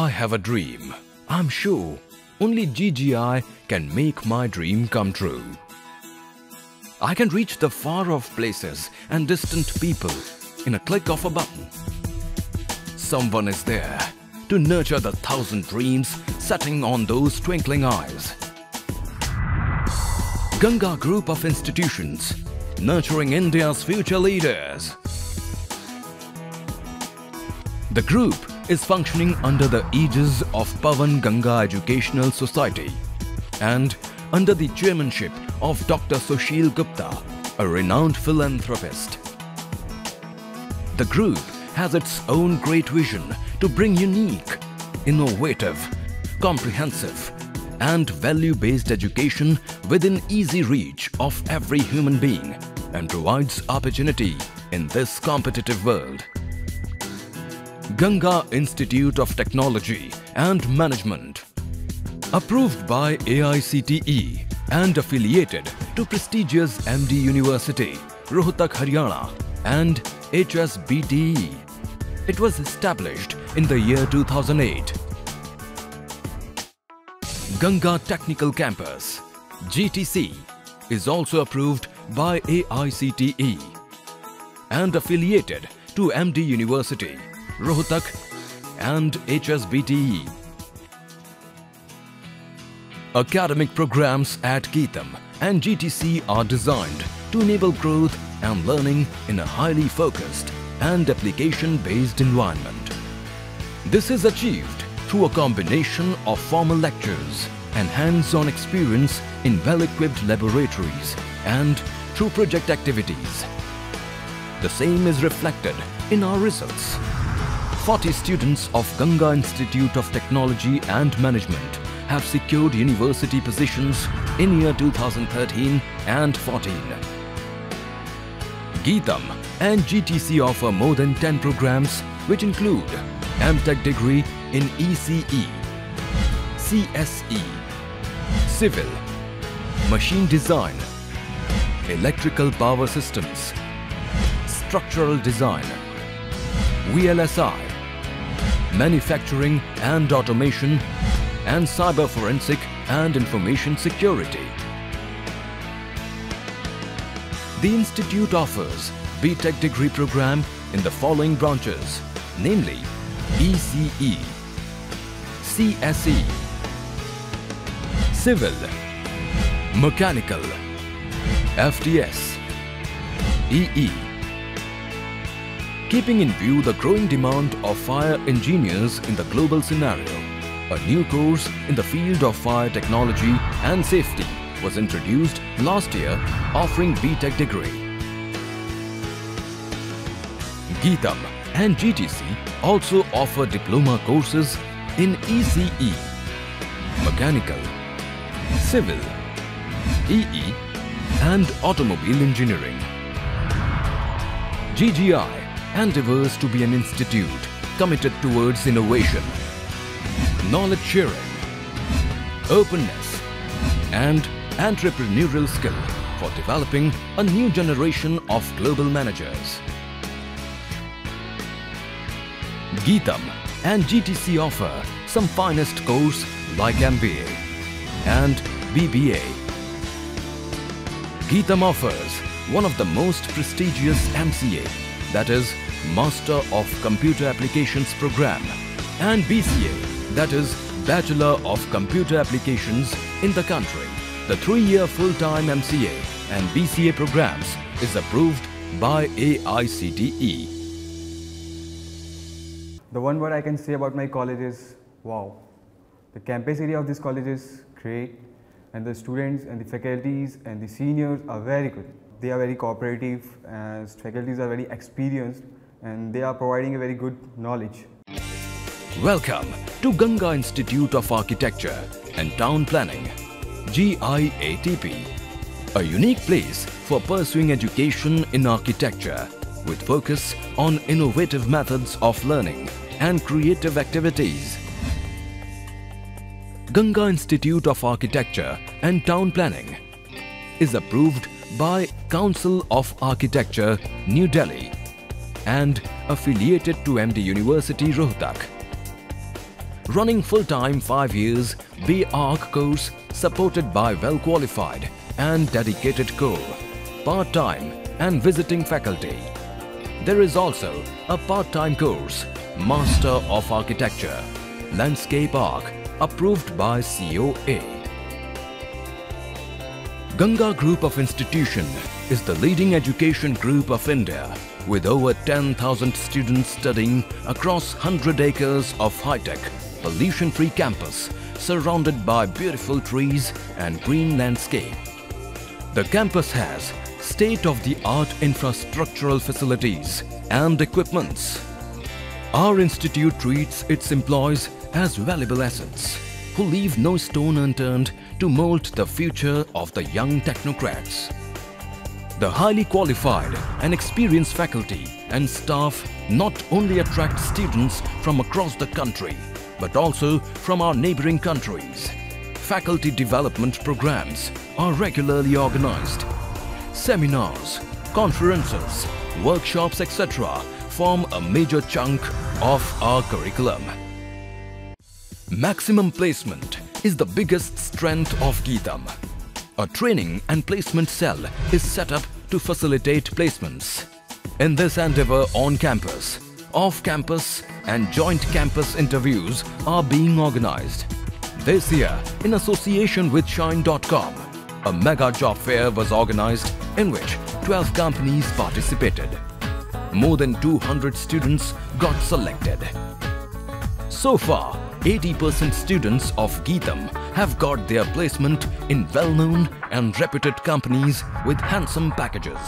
I have a dream. I'm sure only GGI can make my dream come true. I can reach the far-off places and distant people in a click of a button. Someone is there to nurture the 1,000 dreams setting on those twinkling eyes. Ganga Group of Institutions, nurturing India's future leaders. The group is functioning under the aegis of Pawan Ganga Educational Society and under the chairmanship of Dr. Sushil Gupta, a renowned philanthropist. The group has its own great vision to bring unique, innovative, comprehensive and value-based education within easy reach of every human being and provides opportunity in this competitive world. Ganga Institute of Technology and Management, approved by AICTE and affiliated to prestigious MD University, Rohtak, Haryana and HSBTE. It was established in the year 2008. Ganga Technical Campus, GTC, is also approved by AICTE and affiliated to MD University, Rohtak and HSBTE. Academic programs at Geetam and GTC are designed to enable growth and learning in a highly focused and application-based environment. This is achieved through a combination of formal lectures and hands-on experience in well-equipped laboratories and through project activities. The same is reflected in our results. 40 students of Ganga Institute of Technology and Management have secured university positions in year 2013 and 14. Geetam and GTC offer more than 10 programs which include MTech degree in ECE, CSE, Civil, Machine Design, Electrical Power Systems, Structural Design, VLSI, Manufacturing and Automation, and Cyber Forensic and Information Security. The institute offers BTech degree program in the following branches, namely ECE, CSE, Civil, Mechanical, FTS, EE. Keeping in view the growing demand of fire engineers in the global scenario, a new course in the field of fire technology and safety was introduced last year, offering BTech degree. Geetam and GTC also offer diploma courses in ECE, Mechanical, Civil, EE and Automobile Engineering. GGI endeavors to be an institute committed towards innovation, knowledge sharing, openness and entrepreneurial skill for developing a new generation of global managers. Geetam and GTC offer some finest course like MBA and BBA. Geetam offers one of the most prestigious MCA, that is Master of Computer Applications program, and BCA, that is Bachelor of Computer Applications in the country. The 3-year full-time MCA and BCA programs is approved by AICTE. The one word I can say about my college is wow. The campus area of this college is great, and the students and the faculties and the seniors are very good. They are very cooperative, as faculties are very experienced, and they are providing a very good knowledge. Welcome to Ganga Institute of Architecture and Town Planning, GIATP, a unique place for pursuing education in architecture with focus on innovative methods of learning and creative activities. Ganga Institute of Architecture and Town Planning is approved by Council of Architecture, New Delhi and affiliated to MD University, Rohtak. running full-time 5 years BARC course supported by well-qualified and dedicated core, part-time and visiting faculty. There is also a part-time course, Master of Architecture, Landscape Arch, approved by COA. Ganga Group of Institution is the leading education group of India with over 10,000 students studying across 100 acres of high-tech, pollution-free campus surrounded by beautiful trees and green landscape. The campus has state-of-the-art infrastructural facilities and equipments. Our institute treats its employees as valuable assets who leave no stone unturned to mold the future of the young technocrats. The highly qualified and experienced faculty and staff not only attract students from across the country, but also from our neighboring countries. Faculty development programs are regularly organized. Seminars, conferences, workshops, etc. form a major chunk of our curriculum. Maximum placement is the biggest strength of Geetam. A training and placement cell is set up to facilitate placements. In this endeavor, on campus, off campus and joint campus interviews are being organized. This year, in association with Shine.com, a mega job fair was organized in which 12 companies participated. More than 200 students got selected. So far, 80% students of Geetam have got their placement in well-known and reputed companies with handsome packages.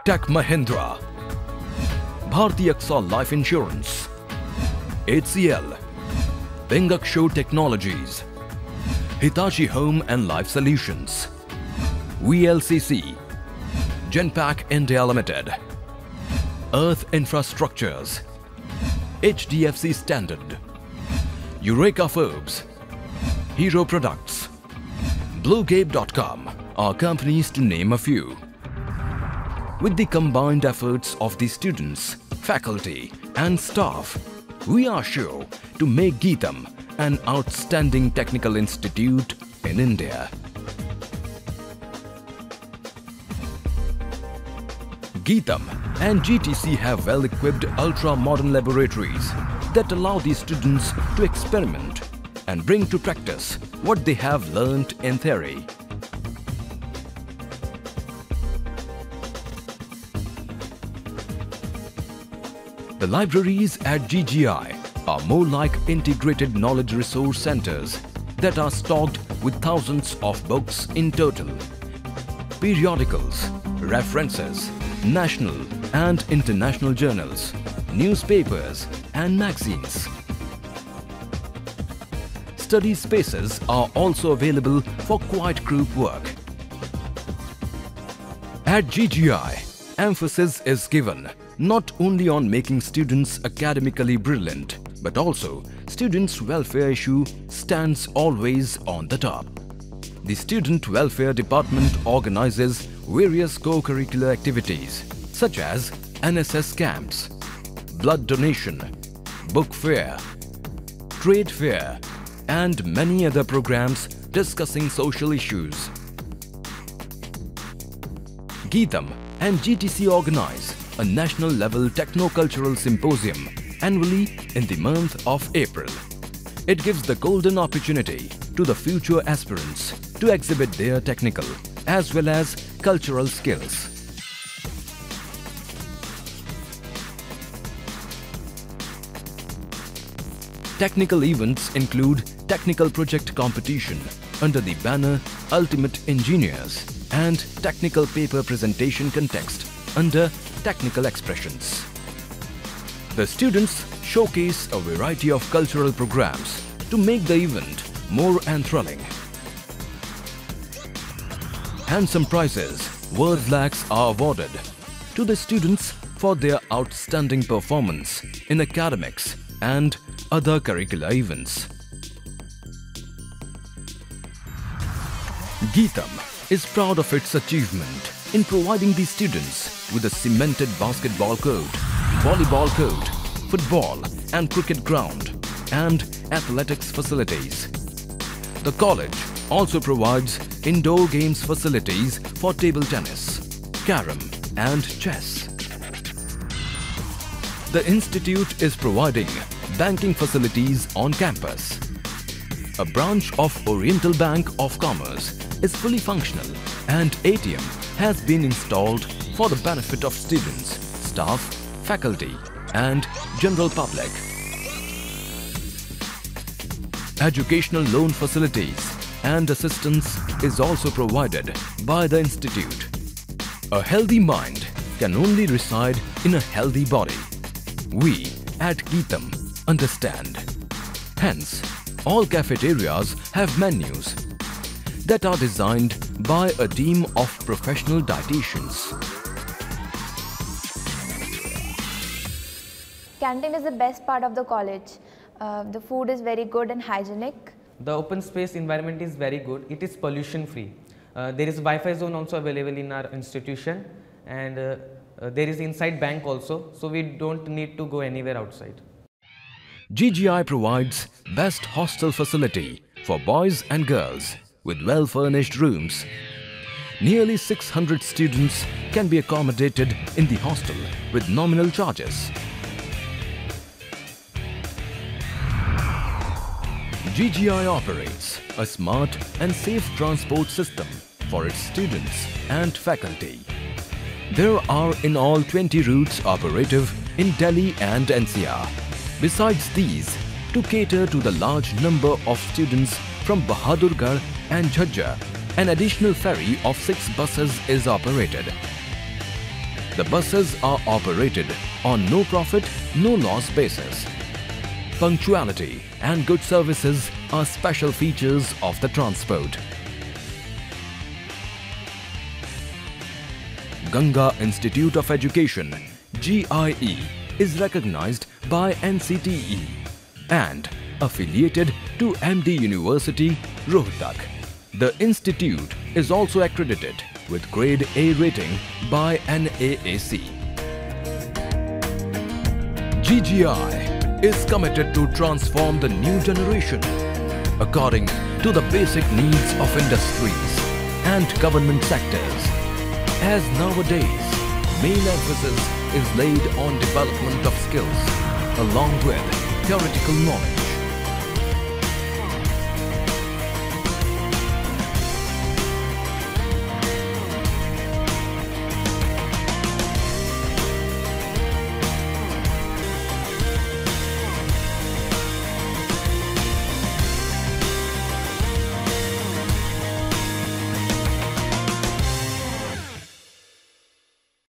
Tech Mahindra, Bharti AXA Life Insurance, HCL, Pingaksho Technologies, Hitachi Home and Life Solutions, VLCC, Genpact India Limited, Earth Infrastructures, HDFC Standard, Eureka Forbes, Hero Products, Bluegape.com are companies to name a few. With the combined efforts of the students, faculty and staff, we are sure to make Geetam an outstanding technical institute in India. Geetam and GTC have well-equipped ultra-modern laboratories that allow the students to experiment and bring to practice what they have learnt in theory. The libraries at GGI are more like integrated knowledge resource centers that are stocked with thousands of books in total, periodicals, references, national and international journals, newspapers and magazines. Study spaces are also available for quiet group work. At GGI, emphasis is given not only on making students academically brilliant, but also students' welfare issue stands always on the top. The Student Welfare Department organizes various co-curricular activities such as NSS camps, blood donation, book fair, trade fair, and many other programs discussing social issues. Geetam and GTC organize a national-level techno-cultural symposium annually in the month of April. It gives the golden opportunity to the future aspirants to exhibit their technical as well as cultural skills. Technical events include technical project competition under the banner Ultimate Engineers and technical paper presentation contest under Technical Expressions. The students showcase a variety of cultural programs to make the event more enthralling. Handsome prizes worth lakhs are awarded to the students for their outstanding performance in academics and other curricular events. Geetam is proud of its achievement in providing the students with a cemented basketball court, volleyball court, football and cricket ground, and athletics facilities. The college also provides indoor games facilities for table tennis, carom and chess. The institute is providing banking facilities on campus. A branch of Oriental Bank of Commerce is fully functional and ATM has been installed for the benefit of students, staff, faculty and general public. Educational loan facilities and assistance is also provided by the institute. A healthy mind can only reside in a healthy body. We at Geetham understand. Hence, all cafeterias have menus that are designed by a team of professional dietitians. Canteen is the best part of the college. The food is very good and hygienic. The open space environment is very good. It is pollution free. There is Wi-Fi zone also available in our institution, and there is inside bank also, so we don't need to go anywhere outside. GGI provides best hostel facility for boys and girls with well-furnished rooms. Nearly 600 students can be accommodated in the hostel with nominal charges. GGI operates a smart and safe transport system for its students and faculty. There are in all 20 routes operative in Delhi and NCR. Besides these, to cater to the large number of students from Bahadurgarh and Jhajjar, an additional ferry of 6 buses is operated. The buses are operated on no profit, no loss basis. Punctuality and good services are special features of the transport. Ganga Institute of Education (GIE) is recognized by NCTE and affiliated to MD University, Rohtak. The institute is also accredited with Grade A rating by NAAC. GGI is committed to transform the new generation according to the basic needs of industries and government sectors. As nowadays, main emphasis is laid on development of skills along with theoretical knowledge.